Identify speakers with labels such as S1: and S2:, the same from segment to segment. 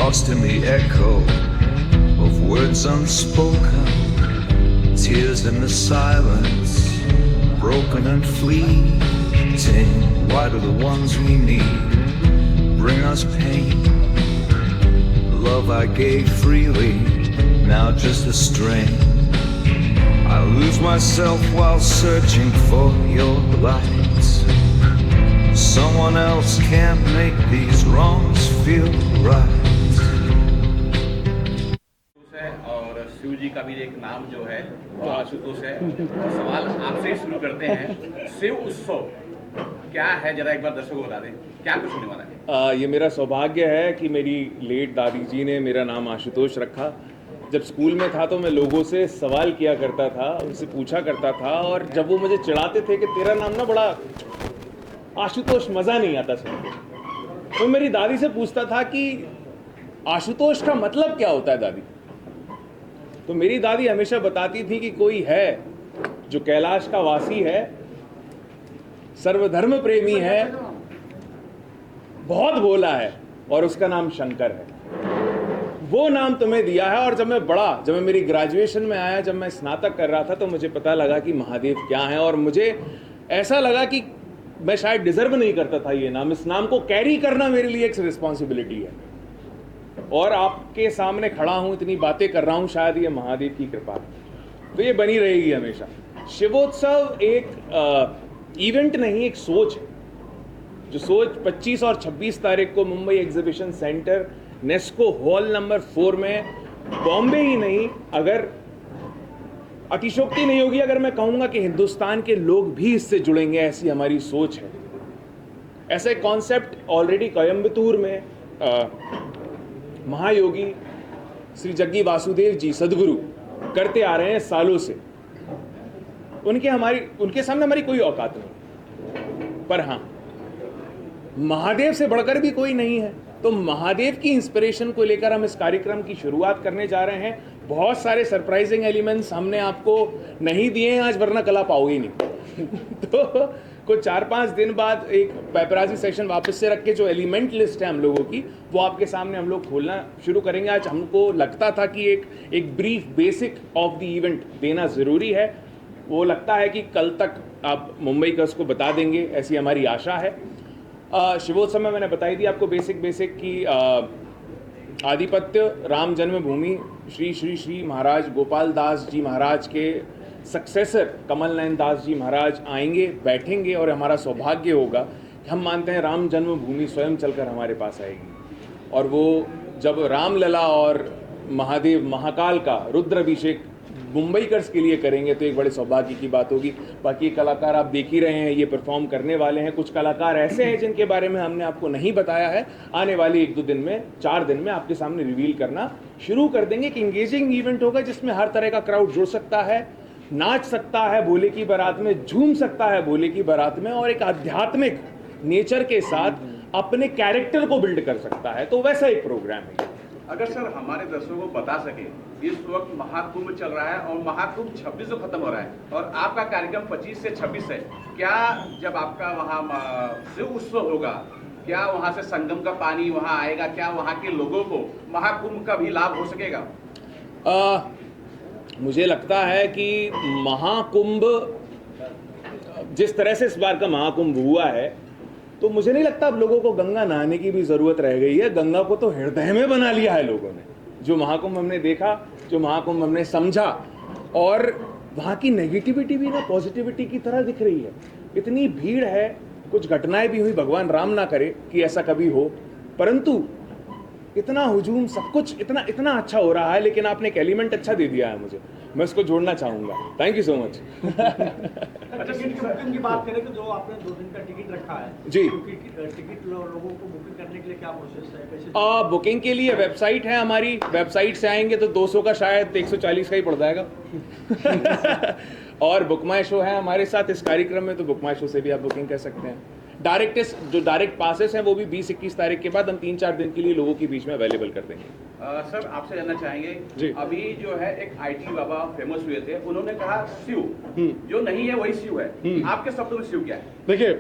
S1: lost in the echo of words unspoken, tears in the silence, broken and fleeting. Why do the ones we need bring us pain? Love I gave freely, now just a strain. I lose myself while searching for your light. Someone else can't make these wrongs feel right.
S2: और शिव जी का भी एक नाम जो है वो आशुतोष है। और सवाल आपसे ही शुरू करते हैं, शिव उत्सव क्या है, जरा एक बार दर्शकों को बता दें, क्या कुछ होने वाला है?
S3: ये मेरा सौभाग्य है कि मेरी लेट दादी जी ने मेरा नाम आशुतोष रखा। जब स्कूल में था तो मैं लोगों से सवाल किया करता था, उनसे पूछा करता था, और जब वो मुझे चिढ़ाते थे कि तेरा नाम ना बड़ा आशुतोष, मज़ा नहीं आता सुन के, तो मेरी दादी से पूछता था कि आशुतोष का मतलब क्या होता है दादी। तो मेरी दादी हमेशा बताती थी कि कोई है जो कैलाश का वासी है, सर्वधर्म प्रेमी है, बहुत भोला है, और उसका नाम शंकर है। वो नाम तुम्हें दिया है। और जब मैं मेरी ग्रेजुएशन में आया, जब मैं स्नातक कर रहा था, तो मुझे पता लगा कि महादेव क्या है, और मुझे ऐसा लगा कि मैं शायद डिजर्व नहीं करता था ये नाम। इस नाम को कैरी करना मेरे लिए एक रिस्पॉन्सिबिलिटी है, और आपके सामने खड़ा हूं, इतनी बातें कर रहा हूं, शायद ये महादेव की कृपा है। तो ये बनी रहेगी हमेशा। शिवोत्सव एक इवेंट नहीं, एक सोच है, जो सोच 25 और 26 तारीख को Mumbai exhibition centre Nesco hall number 4 में, बॉम्बे ही नहीं, अगर अतिशोक्ति नहीं होगी अगर मैं कहूंगा कि हिंदुस्तान के लोग भी इससे जुड़ेंगे, ऐसी हमारी सोच है। ऐसा एक कॉन्सेप्ट ऑलरेडी कोयम्बतूर में महायोगी श्री जग्गी वासुदेव जी सदगुरु करते आ रहे हैं सालों से। उनके सामने हमारी कोई औकात नहीं, पर हाँ, महादेव से बढ़कर भी कोई नहीं है। तो महादेव की इंस्पिरेशन को लेकर हम इस कार्यक्रम की शुरुआत करने जा रहे हैं। बहुत सारे सरप्राइजिंग एलिमेंट्स हमने आपको नहीं दिए हैं आज, वरना कल आप आओगे नहीं। तो कुछ 4-5 दिन बाद एक पेपराजी सेशन वापस से रख के जो एलिमेंट लिस्ट है हम लोगों की, वो आपके सामने हम लोग खोलना शुरू करेंगे। आज हमको लगता था कि एक brief basic of the event देना ज़रूरी है। वो लगता है कि कल तक आप मुंबई का उसको बता देंगे, ऐसी हमारी आशा है। शिवोत्सव में मैंने बताई दी आपको बेसिक की आधिपत्य राम जन्मभूमि श्री श्री श्री महाराज गोपाल दास जी महाराज के सक्सेसर कमल नयन दास जी महाराज आएंगे, बैठेंगे, और हमारा सौभाग्य होगा कि हम मानते हैं राम जन्मभूमि स्वयं चलकर हमारे पास आएगी। और वो जब रामलला और महादेव महाकाल का रुद्राभिषेक मुंबईकर्स के लिए करेंगे तो एक बड़े सौभाग्य की बात होगी। बाकी कलाकार आप देख ही रहे हैं, ये परफॉर्म करने वाले हैं। कुछ कलाकार ऐसे हैं जिनके बारे में हमने आपको नहीं बताया है, आने वाले 1-2 दिन में, 4 दिन में आपके सामने रिवील करना शुरू कर देंगे। एक इंगेजिंग इवेंट होगा जिसमें हर तरह का क्राउड जुड़ सकता है, नाच सकता है भोले की बारात में, झूम सकता है भोले की बारात में, और एक आध्यात्मिक नेचर के साथ अपने कैरेक्टर को बिल्ड कर सकता है। तो वैसा एक प्रोग्राम है।
S2: अगर सर हमारे दर्शकों को बता सके, इस वक्त महाकुंभ चल रहा है और महाकुंभ 26 से खत्म हो रहा है और आपका कार्यक्रम 25 से 26 है, क्या जब आपका वहाँ शिव उत्सव होगा, क्या वहाँ से संगम का पानी वहाँ आएगा? क्या वहाँ के लोगों को महाकुंभ का भी लाभ हो सकेगा?
S3: मुझे लगता है कि महाकुंभ, जिस तरह से इस बार का महाकुंभ हुआ है, तो मुझे नहीं लगता अब लोगों को गंगा नहाने की भी ज़रूरत रह गई है। गंगा को तो हृदय में बना लिया है लोगों ने। जो महाकुंभ हमने देखा, जो महाकुंभ हमने समझा, और वहाँ की नेगेटिविटी भी ना पॉजिटिविटी की तरह दिख रही है। इतनी भीड़ है, कुछ घटनाएं भी हुई, भगवान राम ना करे कि ऐसा कभी हो, परंतु इतना हुजूम, सब कुछ इतना इतना अच्छा हो रहा है। लेकिन आपने एक एलिमेंट अच्छा दे दिया है मुझे, मैं उसको जोड़ना चाहूँगा। Thank you so much.
S4: अच्छा, बुकिंग की बात करें तो जो आपने 2 दिन का टिकट रखा है
S3: जी,
S4: टिकट लोगों को बुकिंग करने के लिए क्या प्रोसेस है, कैसे?
S3: बुकिंग के लिए वेबसाइट है हमारी। वेबसाइट से आएंगे तो 200 का शायद 140 का ही पड़ जाएगा। और बुक माई शो है हमारे साथ इस कार्यक्रम में, तो बुक माई शो से भी आप बुकिंग कर सकते हैं। डायरेक्ट पासेस हैं वो भी 20-21 तारीख के बाद हम 3-4 दिन के लिए लोगों के बीच में अवेलेबल कर देंगे।
S2: सर आपसे जानना चाहेंगे
S3: जी।
S2: अभी जो है एक IT बाबा फेमस हुए थे, उन्होंने कहा शिव जो नहीं है वही शिव है, आपके शब्दों में शिव क्या है?
S5: देखिए,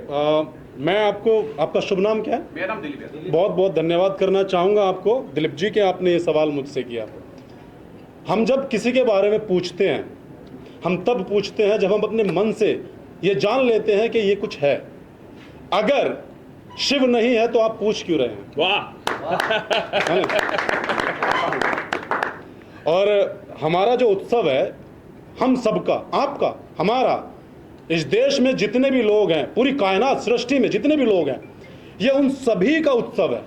S5: मैं आपको, आपका शुभ नाम क्या है?
S2: मेरा नाम दिलीप है।
S5: बहुत बहुत धन्यवाद करना चाहूँगा आपको दिलीप जी कि आपने ये सवाल मुझसे किया। हम जब किसी के बारे में पूछते हैं, हम तब पूछते हैं जब हम अपने मन से ये जान लेते हैं कि ये कुछ है। अगर शिव नहीं है तो आप पूछ क्यों रहे हैं?
S3: वाह।
S5: है ना? और हमारा जो उत्सव है, हम सबका, आपका, हमारा, इस देश में जितने भी लोग हैं, पूरी कायनात सृष्टि में जितने भी लोग हैं, ये उन सभी का उत्सव है।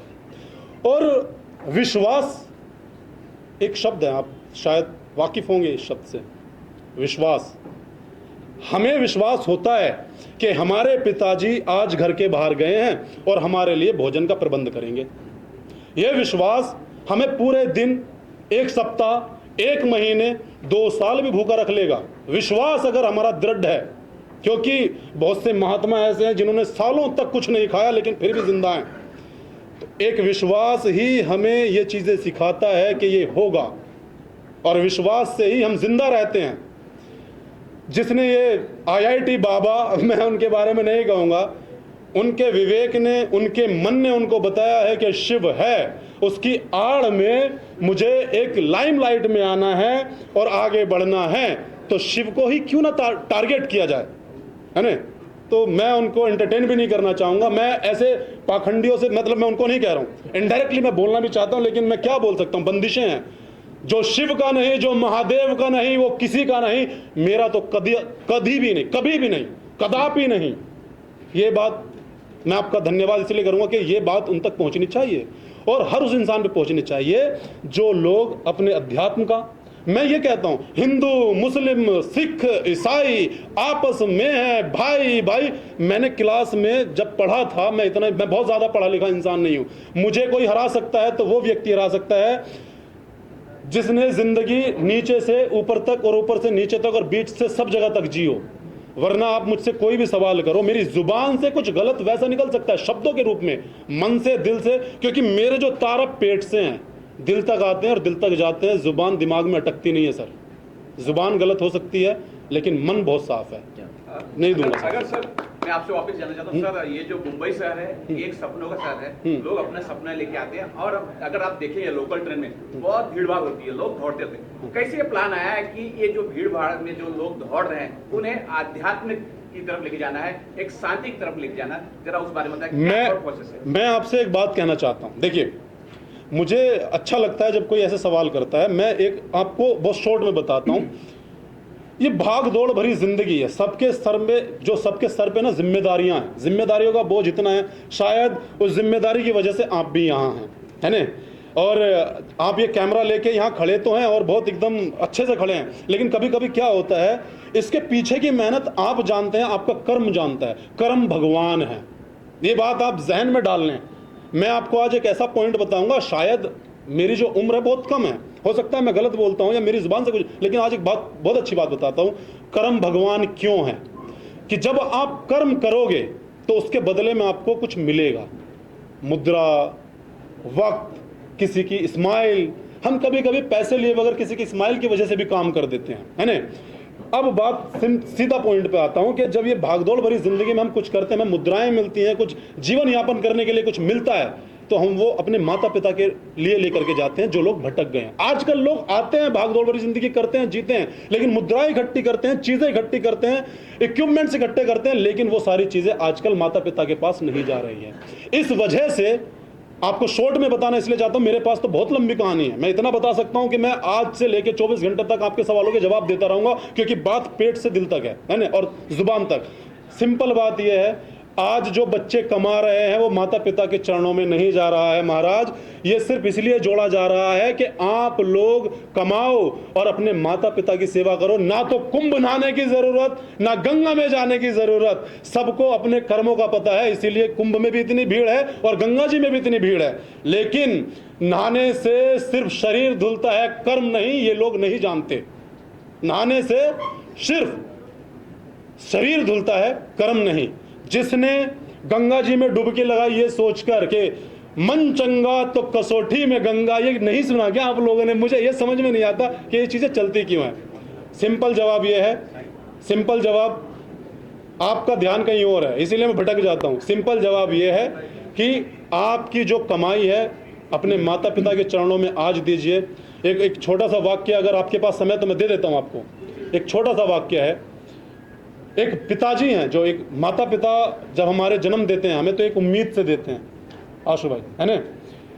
S5: और विश्वास एक शब्द है, आप शायद वाकिफ होंगे इस शब्द से, विश्वास। हमें विश्वास होता है कि हमारे पिताजी आज घर के बाहर गए हैं और हमारे लिए भोजन का प्रबंध करेंगे। यह विश्वास हमें पूरे दिन, एक सप्ताह, एक महीने, 2 साल भी भूखा रख लेगा। विश्वास अगर हमारा दृढ़ है, क्योंकि बहुत से महात्मा ऐसे हैं जिन्होंने सालों तक कुछ नहीं खाया लेकिन फिर भी जिंदा हैं। तो एक विश्वास ही हमें ये चीज़ें सिखाता है कि ये होगा, और विश्वास से ही हम जिंदा रहते हैं। जिसने ये IIT बाबा, मैं उनके बारे में नहीं कहूँगा, उनके विवेक ने, उनके मन ने उनको बताया है कि शिव है, उसकी आड़ में मुझे एक लाइमलाइट में आना है और आगे बढ़ना है, तो शिव को ही क्यों ना टारगेट किया जाए, है ना? तो मैं उनको एंटरटेन भी नहीं करना चाहूँगा। मैं ऐसे पाखंडियों से, मतलब मैं उनको नहीं कह रहा हूँ, इनडायरेक्टली मैं बोलना भी चाहता हूँ, लेकिन मैं क्या बोल सकता हूँ, बंदिशें हैं। जो शिव का नहीं, जो महादेव का नहीं, वो किसी का नहीं, मेरा तो कभी भी नहीं, कभी भी नहीं, कदापि नहीं। ये बात मैं आपका धन्यवाद इसलिए करूँगा कि ये बात उन तक पहुँचनी चाहिए, और हर उस इंसान पे पहुँचनी चाहिए जो लोग अपने अध्यात्म का, मैं ये कहता हूँ, हिंदू, मुस्लिम, सिख, ईसाई आपस में है भाई भाई। मैंने क्लास में जब पढ़ा था, मैं बहुत ज़्यादा पढ़ा लिखा इंसान नहीं हूँ, मुझे कोई हरा सकता है तो वो व्यक्ति हरा सकता है जिसने ज़िंदगी नीचे से ऊपर तक और ऊपर से नीचे तक और बीच से सब जगह तक जियो। वरना आप मुझसे कोई भी सवाल करो, मेरी जुबान से कुछ गलत वैसा निकल सकता है शब्दों के रूप में, मन से, दिल से, क्योंकि मेरे जो तार पेट से हैं, दिल तक आते हैं और दिल तक जाते हैं। जुबान दिमाग में अटकती नहीं है सर। जुबान गलत हो सकती है लेकिन मन बहुत साफ है। नहीं दूंगा सर।
S2: अगर सर मैं आपसे वापस जानना चाहता हूँ सर, ये जो मुंबई शहर है, एक सपनों का शहर है, लोग अपना सपना लेके आते हैं, और अगर आप देखें लोकल ट्रेन में बहुत भीड़ भाड़ होती है, लोग दौड़ते थे। कैसे ये प्लान आया है कि ये जो भीड़ भाड़ में जो लोग दौड़ रहे हैं उन्हें आध्यात्मिक की तरफ लेके जाना है, एक शांति की तरफ लेके जाना है, जरा उस बारे में बताएं।
S5: मैं आपसे एक बात कहना चाहता हूँ। देखिए, मुझे अच्छा लगता है जब कोई ऐसे सवाल करता है। मैं एक आपको बहुत शॉर्ट में बताता हूँ। ये भाग दौड़ भरी जिंदगी है, सबके सर में, जो सबके सर पे ना जिम्मेदारियां हैं, जिम्मेदारियों का बोझ इतना है, शायद उस जिम्मेदारी की वजह से आप भी यहाँ हैं, है ना? और आप ये कैमरा लेके यहाँ खड़े तो हैं और बहुत एकदम अच्छे से खड़े हैं, लेकिन कभी कभी क्या होता है, इसके पीछे की मेहनत आप जानते हैं, आपका कर्म जानता है। कर्म भगवान है, ये बात आप जहन में डाल लें। मैं आपको आज एक ऐसा पॉइंट बताऊंगा, शायद मेरी जो उम्र है बहुत कम है, हो सकता है मैं गलत बोलता हूँ या मेरी जुबान से कुछ, लेकिन आज एक बात, बहुत अच्छी बात बताता हूँ। कर्म भगवान क्यों है कि जब आप कर्म करोगे तो उसके बदले में आपको कुछ मिलेगा। मुद्रा, वक्त, किसी की स्माइल। हम कभी कभी पैसे लिए बगैर किसी की स्माइल की वजह से भी काम कर देते हैं, है ना? अब बात सीधा पॉइंट पे आता हूँ कि जब ये भागदौड़ भरी जिंदगी में हम कुछ करते हैं, हमें मुद्राएं मिलती हैं, कुछ जीवन यापन करने के लिए कुछ मिलता है, तो हम वो अपने माता पिता के लिए लेकर के जाते हैं जो लोग भटक गए हैं। आजकल लोग आते हैं, भागदौड़ भरी जिंदगी करते हैं, जीते हैं, लेकिन मुद्राएं इकट्ठी करते हैं, चीजें इकट्ठी करते हैं, इक्विपमेंट्स इकट्ठे करते हैं, लेकिन वो सारी चीजें आजकल माता पिता के पास नहीं जा रही है। इस वजह से आपको शॉर्ट में बताना इसलिए चाहता हूं, मेरे पास तो बहुत लंबी कहानी है। मैं इतना बता सकता हूं कि मैं आज से लेकर 24 घंटे तक आपके सवालों के जवाब देता रहूंगा, क्योंकि बात पेट से दिल तक है ना, और जुबान तक। सिंपल बात यह है, आज जो बच्चे कमा रहे हैं वो माता पिता के चरणों में नहीं जा रहा है महाराज। ये सिर्फ इसलिए जोड़ा जा रहा है कि आप लोग कमाओ और अपने माता पिता की सेवा करो। ना तो कुंभ नहाने की जरूरत, ना गंगा में जाने की जरूरत। सबको अपने कर्मों का पता है, इसीलिए कुंभ में भी इतनी भीड़ है और गंगा जी में भी इतनी भीड़ है। लेकिन नहाने से सिर्फ शरीर धुलता है, कर्म नहीं, ये लोग नहीं जानते। नहाने से सिर्फ शरीर धुलता है, कर्म नहीं। जिसने गंगा जी में डुबकी लगाई ये सोचकर के मन चंगा तो कसौटी में गंगा, ये नहीं सुना क्या आप लोगों ने? मुझे ये समझ में नहीं आता कि ये चीजें चलती क्यों हैं। सिंपल जवाब ये है, सिंपल जवाब, आपका ध्यान कहीं और है, इसीलिए मैं भटक जाता हूँ। सिंपल जवाब ये है कि आपकी जो कमाई है अपने माता पिता के चरणों में आज दीजिए। एक छोटा सा वाक्य, अगर आपके पास समय तो मैं दे देता हूँ आपको। एक छोटा सा वाक्य है, एक पिताजी हैं जो, एक माता पिता जब हमारे जन्म देते हैं हमें तो एक उम्मीद से देते हैं। आशु भाई है ना,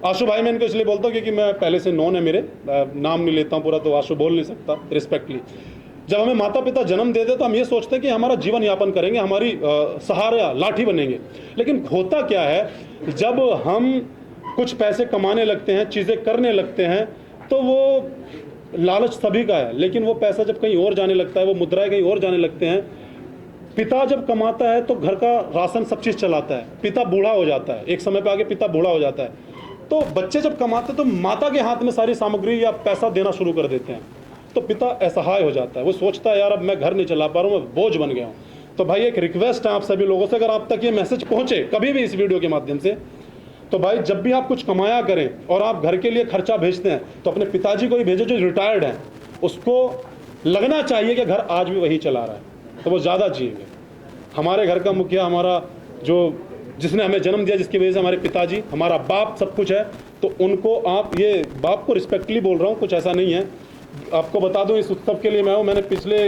S5: आशु भाई मैं इनको इसलिए बोलता हूँ क्योंकि मैं पहले से नॉन है मेरे, नाम नहीं लेता हूँ पूरा तो आशु बोल नहीं सकता रिस्पेक्टली। जब हमें माता पिता जन्म देते तो हम ये सोचते हैं कि हमारा जीवन यापन करेंगे, हमारी सहारा लाठी बनेंगे। लेकिन होता क्या है, जब हम कुछ पैसे कमाने लगते हैं, चीज़ें करने लगते हैं, तो वो लालच सभी का है, लेकिन वो पैसा जब कहीं और जाने लगता है, वो मुद्राएं कहीं और जाने लगते हैं। पिता जब कमाता है तो घर का राशन सब चीज़ चलाता है, पिता बूढ़ा हो जाता है, एक समय पे आके पिता बूढ़ा हो जाता है, तो बच्चे जब कमाते हैं तो माता के हाथ में सारी सामग्री या पैसा देना शुरू कर देते हैं, तो पिता असहाय हो जाता है। वो सोचता है यार अब मैं घर नहीं चला पा रहा हूँ, मैं बोझ बन गया हूँ। तो भाई एक रिक्वेस्ट है आप सभी लोगों से, अगर आप तक ये मैसेज पहुँचे कभी भी इस वीडियो के माध्यम से, तो भाई जब भी आप कुछ कमाया करें और आप घर के लिए खर्चा भेजते हैं तो अपने पिताजी को ही भेजो जो रिटायर्ड हैं, उसको लगना चाहिए कि घर आज भी वही चला रहा है, तो वो ज़्यादा जिएंगे। हमारे घर का मुखिया, हमारा जो जिसने हमें जन्म दिया, जिसकी वजह से हमारे पिताजी, हमारा बाप सब कुछ है, तो उनको आप, ये बाप को रिस्पेक्टली बोल रहा हूँ, कुछ ऐसा नहीं है। आपको बता दूँ इस उत्सव के लिए मैं हूँ, मैंने पिछले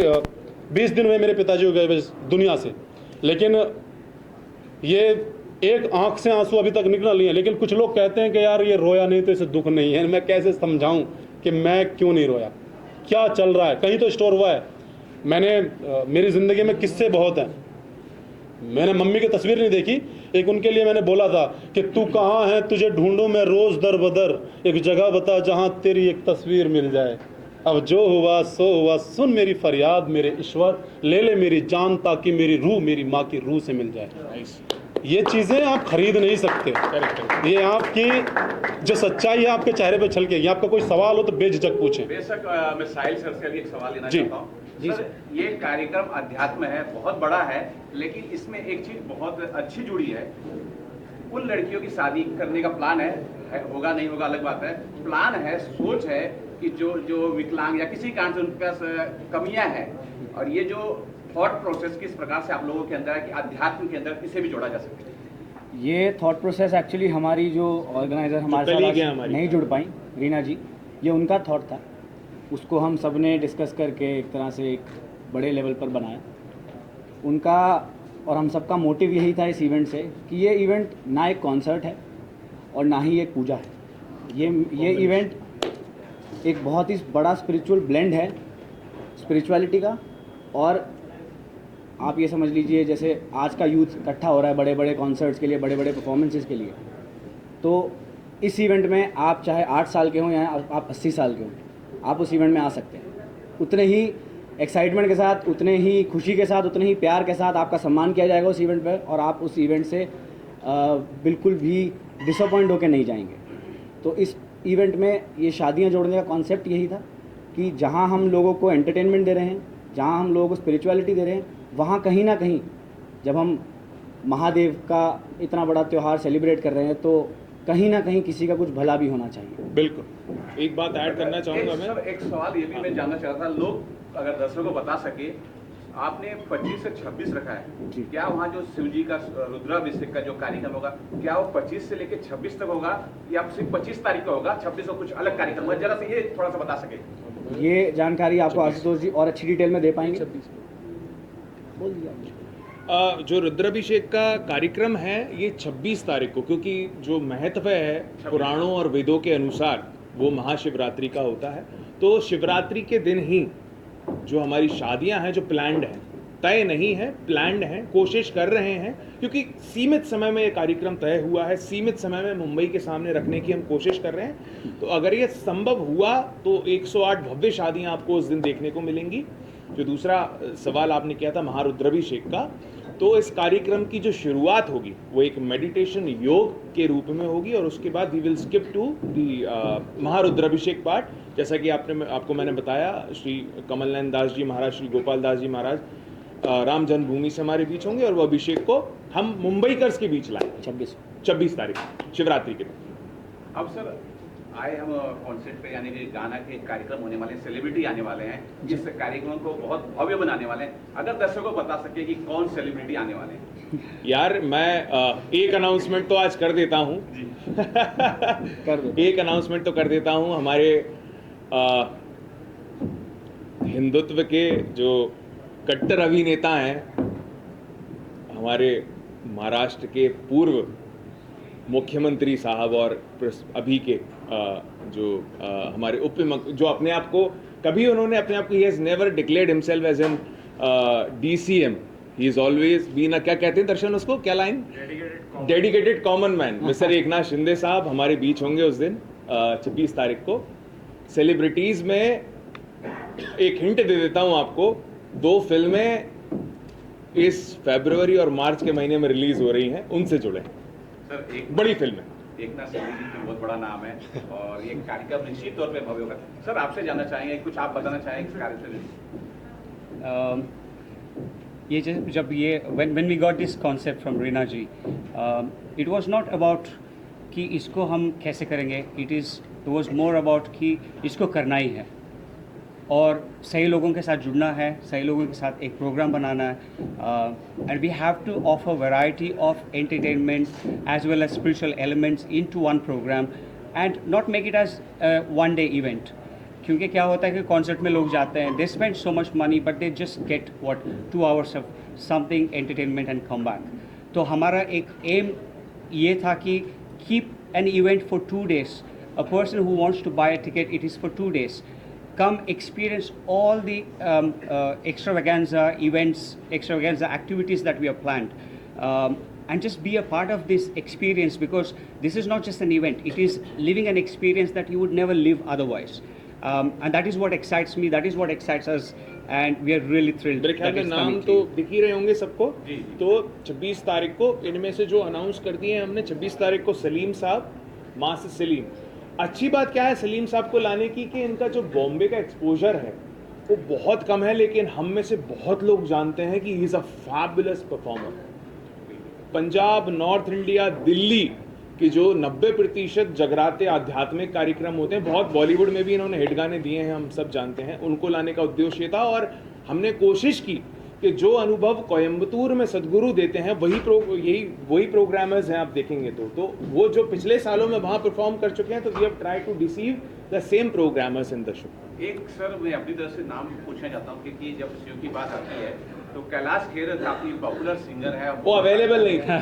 S5: 20 दिन में मेरे पिताजी हो गए दुनिया से, लेकिन ये एक आंख से आंसू अभी तक निकल नहीं है। लेकिन कुछ लोग कहते हैं कि यार ये रोया नहीं तो इसे दुख नहीं है। मैं कैसे समझाऊं कि मैं क्यों नहीं रोया, क्या चल रहा है, कहीं तो स्टोर हुआ है। मेरी ज़िंदगी में किस्से बहुत हैं। मैंने मम्मी की तस्वीर नहीं देखी, एक उनके लिए मैंने बोला था कि तू कहाँ है, तुझे ढूंढूं मैं रोज़ दर बदर, एक जगह बता जहाँ तेरी एक तस्वीर मिल जाए। अब जो हुआ सो हुआ, सुन मेरी फरियाद मेरे ईश्वर, ले ले मेरी जान ताकि मेरी रूह मेरी माँ की रूह से मिल जाए। ये चीज़ें आप खरीद नहीं सकते। ये आपकी जो सच्चाई है आपके चेहरे पे छलकेगी। आपका कोई सवाल हो तो बेझिझक पूछें।
S2: बेशक मैं साहिल सर से भी एक सवाल लेना
S5: जी।
S2: चाहता हूँ। सर, ये कार्यक्रम अध्यात्म है, बहुत बड़ा है, लेकिन इसमें एक चीज बहुत अच्छी जुड़ी है। उन लड़कियों की शादी करने का प्लान है, होगा नहीं होगा अलग बात है, प्लान है, सोच है कि जो विकलांग या किसी कारण से उनके पास कमियां हैं, और ये जो थॉट प्रोसेस किस प्रकार से आप लोगों के अंदर है कि अध्यात्म के अंदर किसे भी जोड़ा जा सके।
S6: ये थॉट प्रोसेस एक्चुअली हमारी जो ऑर्गेनाइजर हमारे साथ नहीं जुड़ पाई, रीना जी, ये उनका थॉट था। उसको हम सब ने डिस्कस करके एक तरह से एक बड़े लेवल पर बनाया। उनका और हम सबका मोटिव यही था इस इवेंट से कि ये इवेंट ना एक कॉन्सर्ट है और ना ही एक पूजा है। ये इवेंट एक बहुत ही बड़ा स्पिरिचुअल ब्लेंड है, स्पिरिचुअलिटी का। और आप ये समझ लीजिए जैसे आज का यूथ इकट्ठा हो रहा है बड़े बड़े कॉन्सर्ट्स के लिए, बड़े बड़े परफॉर्मेंसेस के लिए, तो इस इवेंट में आप चाहे 8 साल के हों या आप 80 साल के हों, आप उस इवेंट में आ सकते हैं। उतने ही एक्साइटमेंट के साथ, उतने ही खुशी के साथ, उतने ही प्यार के साथ आपका सम्मान किया जाएगा उस इवेंट पर, और आप उस इवेंट से बिल्कुल भी डिसअपॉइंट होकर नहीं जाएंगे। तो इस इवेंट में ये शादियां जोड़ने का कॉन्सेप्ट यही था कि जहां हम लोगों को एंटरटेनमेंट दे रहे हैं, जहां हम लोगों को स्पिरिचुअलिटी दे रहे हैं, वहाँ कहीं ना कहीं जब हम महादेव का इतना बड़ा त्यौहार सेलिब्रेट कर रहे हैं तो कहीं ना कहीं किसी का कुछ भला भी होना चाहिए।
S3: बिल्कुल। एक बात ऐड करना चाहूँगा मैं।
S2: एक सवाल ये भी मैं जानना चाह रहा था, लोग अगर दर्शकों को बता सके, आपने 25 से 26 रखा है, क्या वहाँ जो शिव जी का रुद्राभिषेक का जो कार्यक्रम होगा, क्या वो 25 से लेकर 26 तक होगा या सिर्फ 25 तारीख को होगा, 26 को कुछ अलग कार्यक्रम होगा? जरा से ये थोड़ा सा बता सके।
S6: ये जानकारी आपको आशुतोष जी और अच्छी डिटेल में दे पाएंगे। बोल दिया।
S3: जो रुद्राभिषेक का कार्यक्रम है ये 26 तारीख को, क्योंकि जो महत्व है पुराणों और वेदों के अनुसार वो महाशिवरात्रि का होता है। तो शिवरात्रि के दिन ही जो हमारी शादियां हैं, जो प्लान्ड हैं, तय नहीं है, प्लान्ड हैं, कोशिश कर रहे हैं, क्योंकि सीमित समय में ये कार्यक्रम तय हुआ है, सीमित समय में मुंबई के सामने रखने की हम कोशिश कर रहे हैं। तो अगर ये संभव हुआ तो 108 भव्य शादियां आपको उस दिन देखने को मिलेंगी। जो दूसरा सवाल आपने किया था महारुद्राभिषेक का, तो इस कार्यक्रम की जो शुरुआत होगी वो एक मेडिटेशन योग के रूप में होगी, और उसके बाद we will skip to the Maharudrabhishek part. जैसा कि आपको मैंने बताया, श्री कमल नयन दास जी महाराज, श्री गोपाल दास जी महाराज राम जन्मभूमि से हमारे बीच होंगे, और वो अभिषेक को हम मुंबईकर्स के बीच लाएंगे 26 तारीख शिवरात्रि के दिन।
S2: अब सर आए हम कॉन्सर्ट पे, यानी कि गाना के कार्यक्रम होने वाले हैं, सेलिब्रिटी आने वाले हैं, जिस कार्यक्रम को बहुत भव्य बनाने वाले हैं। अगर दर्शकों को बता सके कि कौन सेलिब्रिटी आने वाले हैं।
S3: यार मैं एक अनाउंसमेंट तो आज कर देता हूँ
S6: कर दो।
S3: एक अनाउंसमेंट तो कर देता हूँ। हमारे हिंदुत्व के जो कट्टर अभिनेता हैं, हमारे महाराष्ट्र के पूर्व मुख्यमंत्री साहब और अभी के जो हमारे जो अपने आप को कभी उन्होंने अपने आप को, he has never declared himself as an DCM, he is always been, क्या कहते हैं दर्शन उसको, क्या line, dedicated common man, mister Eknath Shinde साहब हमारे बीच होंगे उस दिन 26 तारीख को। सेलिब्रिटीज में एक हिंट दे देता हूं आपको, 2 फिल्में इस फरवरी और मार्च के महीने में रिलीज हो रही हैं, उनसे जुड़े
S2: सर एक
S3: बड़ी फिल्म है।
S2: एकनाथ शिंदे जी की बहुत बड़ा नाम है और ये कार्यक्रम निश्चित तौर पे भव्य होगा। सर आपसे जानना चाहेंगे, कुछ आप बताना चाहेंगे इस कार्यक्रम से?
S7: ये जब ये when we got this concept from Reena ji, it was not about कि इसको हम कैसे करेंगे, it was more about कि इसको करना ही है और सही लोगों के साथ जुड़ना है, सही लोगों के साथ एक प्रोग्राम बनाना है, and we have to offer variety of entertainment as well as spiritual elements into one program and not make it as one day event. क्योंकि क्या होता है कि कॉन्सर्ट में लोग जाते हैं, they spend so much money but they just get what 2 hours of something entertainment and come back. तो हमारा एक एम ये था कि keep an event for 2 days, a person who wants to buy a ticket, it is for 2 days, come experience all the extravaganza events, extravaganza activities that we have planned, and just be a part of this experience, because this is not just an event, it is living an experience that you would never live otherwise, and that is what excites me, that is what excites us, and we are really thrilled
S3: मेरे ख्याल
S7: that
S3: में
S7: it's
S3: नाम
S7: coming
S3: तो
S7: true.
S3: दिख ही रहे होंगे सबको। तो 26 तारीख को इनमें से जो अनाउंस कर दिए हैं हमने, 26 तारीख को सलीम साहब, मां से सलीम। अच्छी बात क्या है सलीम साहब को लाने की कि इनका जो बॉम्बे का एक्सपोजर है वो बहुत कम है, लेकिन हम में से बहुत लोग जानते हैं कि he is a fabulous performer. Punjab, north India, Delhi कि जो 90% जगराते आध्यात्मिक कार्यक्रम होते हैं, बहुत बॉलीवुड में भी इन्होंने हिट गाने दिए हैं, हम सब जानते हैं, उनको लाने का उद्देश्य था। और हमने कोशिश की कि जो अनुभव कोयम्बतूर में सदगुरु देते हैं वही प्रोग्रामर्स हैं आप देखेंगे तो वो जो पिछले सालों में वहाँ परफॉर्म कर चुके हैं, तो we have try to deceive the same programmers in the show.
S2: एक सर मैं अपनी तरफ से नाम पूछना चाहता हूँ क्योंकि जब शिव की बात आती है तो कैलाश खेर काफी पॉपुलर सिंगर है।
S3: वो अवेलेबल नहीं थे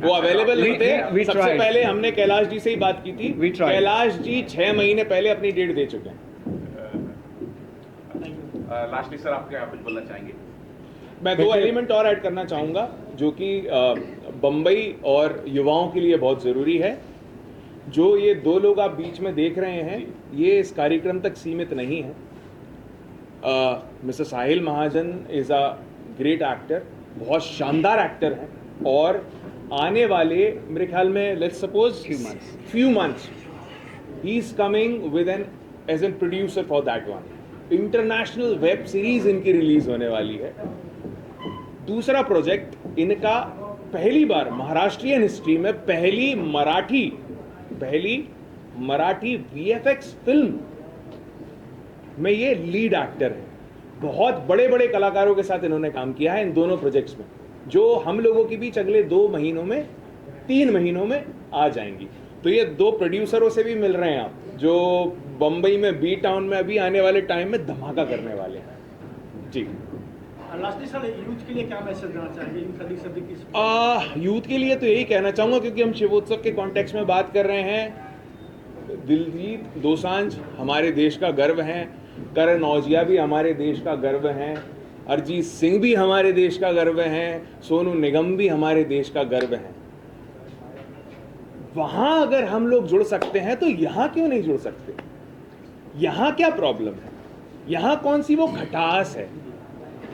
S3: वो अवेलेबल नहीं थे। सबसे पहले हमने कैलाश जी से ही बात की थी। कैलाश जी 6 महीने पहले अपनी डेट दे चुके हैं।
S2: लास्टली सर आप क्या कुछ बोलना चाहेंगे?
S3: मैं 2 एलिमेंट और ऐड करना चाहूँगा जो कि बम्बई और युवाओं के लिए बहुत ज़रूरी है। जो ये 2 लोग आप बीच में देख रहे हैं ये इस कार्यक्रम तक सीमित नहीं है। Mister Sahil Mahajan is a great actor, बहुत शानदार एक्टर हैं, और आने वाले मेरे ख्याल में let's suppose few months he is coming with an as a producer for that one। International web series इनकी रिलीज होने वाली है। दूसरा प्रोजेक्ट इनका पहली बार महाराष्ट्रियन हिस्ट्री में पहली मराठी VFX फिल्म में ये लीड एक्टर है। बहुत बड़े बड़े कलाकारों के साथ इन्होंने काम किया है इन दोनों प्रोजेक्ट्स में, जो हम लोगों के बीच अगले 3 महीनों में आ जाएंगी। तो ये 2 प्रोड्यूसरों से भी मिल रहे हैं आप, जो बम्बई में बी टाउन में अभी आने वाले टाइम में धमाका करने वाले हैं जी।
S4: लास्टली सर यूथ के लिए क्या मैसेज देना चाहेंगे?
S3: यूथ के लिए तो यही कहना चाहूँगा, क्योंकि हम शिवोत्सव के कॉन्टेक्स्ट में बात कर रहे हैं। दिलजीत दोसांझ हमारे देश का गर्व हैं, करण औजिया भी हमारे देश का गर्व हैं, अरिजीत सिंह भी हमारे देश का गर्व हैं, सोनू निगम भी हमारे देश का गर्व हैं। वहाँ अगर हम लोग जुड़ सकते हैं तो यहाँ क्यों नहीं जुड़ सकते? यहाँ क्या प्रॉब्लम है? यहाँ कौन सी वो खटास है?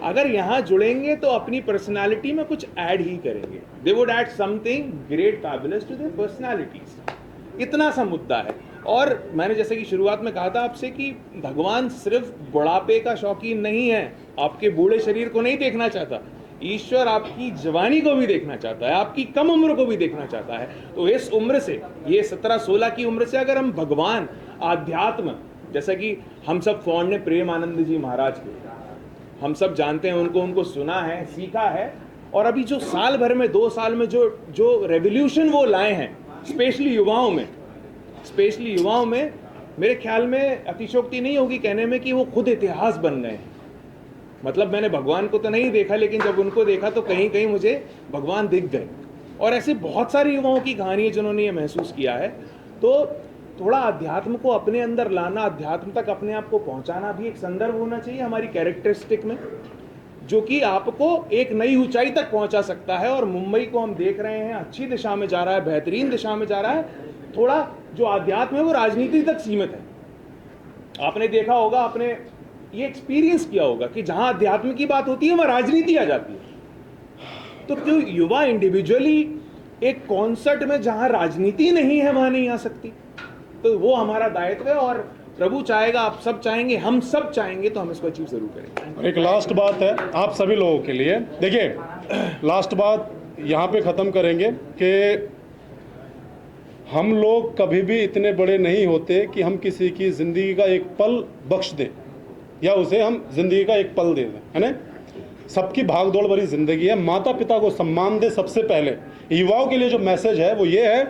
S3: अगर यहाँ जुड़ेंगे तो अपनी पर्सनालिटी में कुछ ऐड ही करेंगे। They would add something great fabulous to their personalities. इतना सा मुद्दा है। और मैंने जैसे कि शुरुआत में कहा था आपसे कि भगवान सिर्फ बुढ़ापे का शौकीन नहीं है, आपके बूढ़े शरीर को नहीं देखना चाहता। ईश्वर आपकी जवानी को भी देखना चाहता है, आपकी कम उम्र को भी देखना चाहता है। तो इस उम्र से, ये 17-16 की उम्र से अगर हम भगवान, आध्यात्म, जैसा कि हम सब फॉन्ड हैं प्रेम आनंद जी महाराज के, हम सब जानते हैं उनको सुना है, सीखा है, और अभी जो साल भर में 2 साल में जो रेवोल्यूशन वो लाए हैं, स्पेशली युवाओं में, मेरे ख्याल में अतिशयोक्ति नहीं होगी कहने में कि वो खुद इतिहास बन गए हैं। मतलब मैंने भगवान को तो नहीं देखा, लेकिन जब उनको देखा तो कहीं कहीं मुझे भगवान दिख गए। और ऐसे बहुत सारे युवाओं की कहानी है जिन्होंने ये महसूस किया है। तो थोड़ा अध्यात्म को अपने अंदर लाना, अध्यात्म तक अपने आप को पहुंचाना भी एक संदर्भ होना चाहिए हमारी कैरेक्टरिस्टिक में, जो कि आपको एक नई ऊंचाई तक पहुंचा सकता है। और मुंबई को हम देख रहे हैं अच्छी दिशा में जा रहा है, बेहतरीन दिशा में जा रहा है। थोड़ा जो अध्यात्म है वो राजनीति तक सीमित है। आपने देखा होगा, आपने ये एक्सपीरियंस किया होगा कि जहां अध्यात्म की बात होती है वहां राजनीति आ जाती है। तो क्यों युवा इंडिविजुअली एक कॉन्सर्ट में जहां राजनीति नहीं है वहां नहीं आ सकती? तो वो हमारा दायित्व है, और प्रभु चाहेगा, आप सब चाहेंगे, हम सब चाहेंगे, तो हम इसको अचीव जरूर करेंगे।
S5: और एक लास्ट बात है आप सभी लोगों के लिए, देखिए लास्ट बात यहाँ पे ख़त्म करेंगे कि हम लोग कभी भी इतने बड़े नहीं होते कि हम किसी की ज़िंदगी का एक पल बख्श दें या उसे हम ज़िंदगी का एक पल दे दें, है ना। सबकी भागदौड़ भरी ज़िंदगी है, माता पिता को सम्मान दे। सबसे पहले युवाओं के लिए जो मैसेज है वो ये है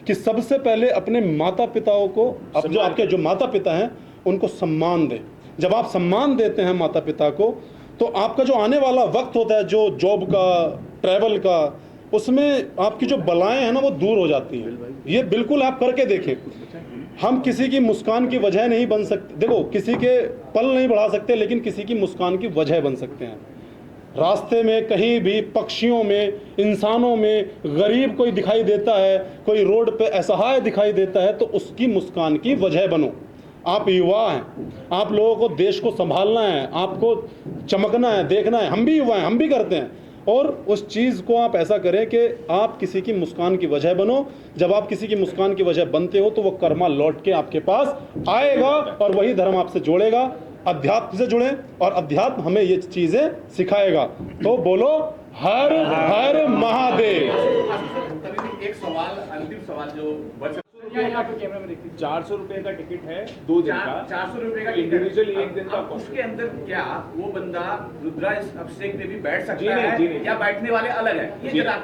S5: कि सबसे पहले अपने माता पिताओं को, अब जो आपके जो माता पिता हैं उनको सम्मान दें। जब आप सम्मान देते हैं माता पिता को, तो आपका जो आने वाला वक्त होता है, जो जॉब का, ट्रैवल का, उसमें आपकी जो बलाएं हैं ना वो दूर हो जाती हैं। ये बिल्कुल आप करके देखें। हम किसी की मुस्कान की वजह नहीं बन सकते, देखो किसी के पल नहीं बढ़ा सकते, लेकिन किसी की मुस्कान की वजह बन सकते हैं। रास्ते में कहीं भी, पक्षियों में, इंसानों में गरीब कोई दिखाई देता है, कोई रोड पे असहाय दिखाई देता है, तो उसकी मुस्कान की वजह बनो। आप युवा हैं, आप लोगों को देश को संभालना है, आपको चमकना है, देखना है। हम भी युवा हैं, हम भी करते हैं। और उस चीज़ को आप ऐसा करें कि आप किसी की मुस्कान की वजह बनो। जब आप किसी की मुस्कान की वजह बनते हो तो वो कर्मा लौट के आपके पास आएगा, और वही धर्म आपसे जोड़ेगा। अध्यात्म से जुड़े, और अध्यात्म हमें ये चीज़ें सिखाएगा। तो बोलो हर हर महादेव।
S2: एक सवाल, अंतिम सवाल जो बच
S3: 400 रुपए का टिकट है 2 दिन का,
S2: 400 रुपए का
S3: इंडिविजुअल एक दिन का।
S2: उसके अंदर क्या वो बंदा रुद्राक्ष अभिषेक में भी बैठ सकता
S3: जी नहीं,
S2: है या बैठने वाले अलग है? ये जरा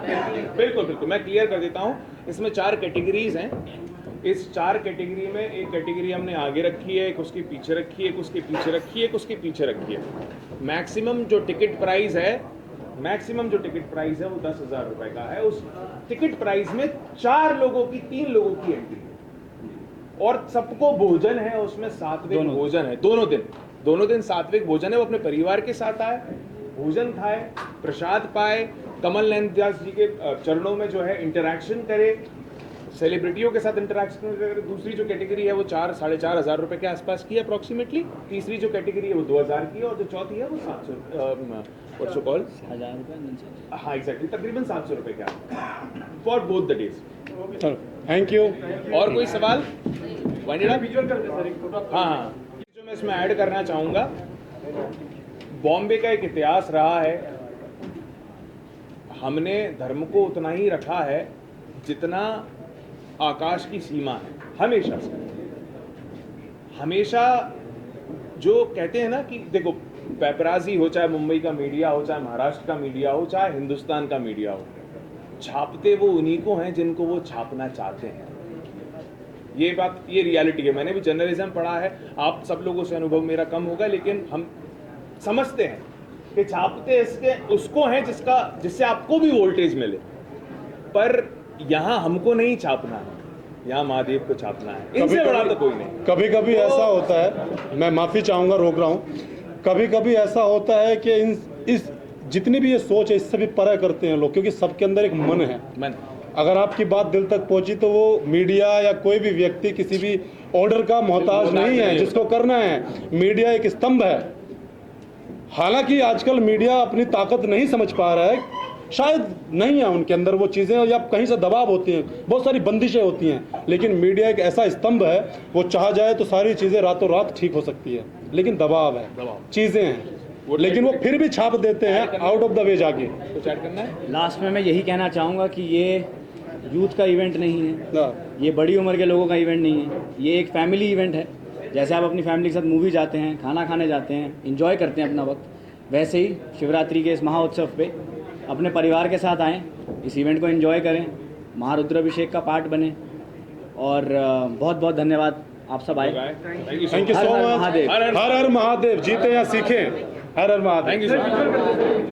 S3: बिल्कुल बिल्कुल मैं क्लियर कर देता हूँ। इसमें 4 कैटेगरीज हैं। इस 4 कैटेगरी में एक कैटेगरी हमने आगे रखी है, एक उसके पीछे रखी है, एक उसके पीछे रखी है, एक उसके पीछे रखी है। मैक्सिमम जो टिकट प्राइस है वो 10,000 रुपए का है। उस टिकट प्राइस में 4 लोगों की, 3 लोगों की एंट्री है, और सबको भोजन है, उसमें सात्विक भोजन है। दोनों दिन सात्विक भोजन है। वो अपने परिवार के साथ आए, भोजन खाए, प्रसाद पाए, कमल नयन दास जी के चरणों में जो है इंटरैक्शन करे, सेलिब्रिटियों के साथ इंटरैक्शन करे। दूसरी जो कैटेगरी है वो 4-4.5 हज़ार रुपए के आसपास की अप्रॉक्सिमेटली। तीसरी जो कैटेगरी है वो 2,000 की है, और जो चौथी है वो 700 कॉल
S6: 1000 रुपये।
S3: हाँ एग्जैक्टली, तकरीबन 700 रुपए के आसपास for both the days.
S5: Thank you.
S3: और कोई सवाल? हाँ, जो मैं इसमें ऐड करना चाहूँगा, बॉम्बे का एक इतिहास रहा है। हमने धर्म को उतना ही रखा है जितना आकाश की सीमा है, हमेशा से। हमेशा जो कहते हैं ना कि देखो, पेपराजी हो, चाहे मुंबई का मीडिया हो, चाहे महाराष्ट्र का मीडिया हो, चाहे हिंदुस्तान का मीडिया हो, छापते वो उन्हीं को हैं जिनको वो छापना चाहते हैं। ये बात, ये रियलिटी है। मैंने भी जर्नलिज्म पढ़ा है, आप सब लोगों से अनुभव मेरा कम होगा, लेकिन हम समझते हैं कि छापते इसके उसको हैं जिससे आपको भी वोल्टेज मिले। पर यहाँ हमको नहीं छापना है, यहाँ महादेव को छापना है। इनसे बड़ा तो कोई नहीं।
S5: कभी कभी ऐसा होता है, मैं माफ़ी चाहूँगा, रोक रहा हूँ, कभी कभी ऐसा होता है कि इस जितनी भी ये सोच है इससे भी परे करते हैं लोग, क्योंकि सबके अंदर एक मन है। अगर आपकी बात दिल तक पहुंची तो वो मीडिया या कोई भी व्यक्ति किसी भी ऑर्डर का मोहताज नहीं है। जिसको करना है, मीडिया एक स्तंभ है। हालांकि आजकल मीडिया अपनी ताकत नहीं समझ पा रहा है, शायद नहीं है उनके अंदर वो चीज़ें, या कहीं से दबाव होती हैं, बहुत सारी बंदिशें होती हैं। लेकिन मीडिया एक ऐसा स्तंभ है, वो चाह जाए तो सारी चीज़ें रातों रात ठीक हो सकती है, लेकिन दबाव है, चीज़ें हैं। लेकिन वो फिर भी छाप देते हैं आउट ऑफ द वे जाके।
S3: कुछ ऐड करना है?
S6: लास्ट में मैं यही कहना चाहूँगा कि ये यूथ का इवेंट नहीं है,
S5: हाँ।
S6: ये बड़ी उम्र के लोगों का इवेंट नहीं है, ये एक फैमिली इवेंट है। जैसे आप अपनी फैमिली के साथ मूवी जाते हैं, खाना खाने जाते हैं, एंजॉय करते हैं अपना वक्त, वैसे ही शिवरात्रि के इस महाउत्सव पे अपने परिवार के साथ आएँ, इस इवेंट को एंजॉय करें, महारुद्राभिषेक का पार्ट बने। और बहुत बहुत धन्यवाद आप सब आए।
S3: थैंक यू
S5: थैंक यू
S6: हर
S5: सो
S6: हर
S5: मच।
S6: महादेव।
S5: हर हर महादेव, जीते या सीखें, हर हर Mahadev.
S3: Thank you so much.